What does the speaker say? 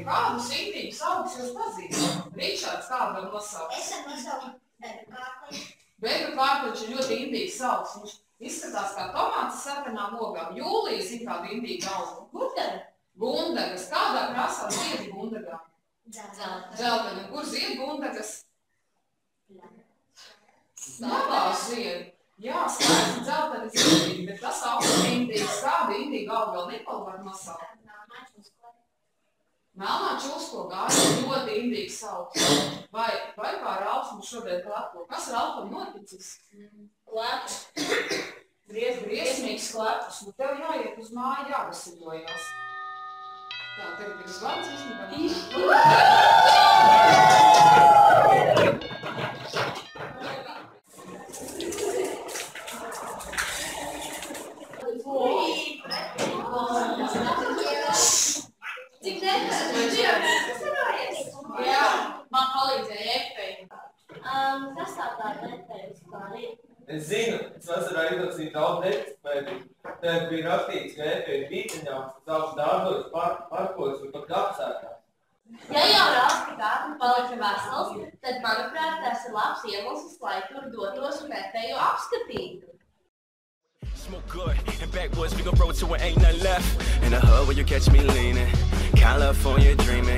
kādus indīgus augus jūs pazīstat? Ričards, kādu var nosaukt? Es varu nosaukt bēgu kārkliņu. Bēgu kārkliņš ir ļoti indīgs augs. Viņš izskatās kā tomāts sarkanām ogām. Jūlija zin kādu indīgu augu. Gundara. Gundagas. Kādā krāsā ziedi gundagā? Dzeltena. Kur zied gundagas? Labās zied. Jā, skaisti dzelteni ziedīgi, bet tas augs indīgs. Kādu indīgu augu vēl Nikola var nosaukt? Melnā čulskoga ir ļoti indīgs augs. Vai kā Ralfs mums šodien klepo? Kas Ralfam noticis? Klepus. Briesmīgs klepus. Nu tev jāiet uz māju, jāveseļojās. Tā, tagad ir zvans vismībā. Cik nekas? Jā, man palīdzēja efeja. Kas tā tāda efeja vispār ir? Es zinu, es vasarā izlasīju daudz nepispēju. Tev bija rakstīts, ka efeja vīteņām, savus dārdos, parkos un pat kapsētā. Ja jau Ralfs tik ātri palika vesels, tad, manuprāt, tas ir labs iemesls, lai tur dotos un efeju apskatītu. Smoke good, in backwoods we gon' roll till it ain't nothing left. In the hood where you catch me leaning, California dreaming.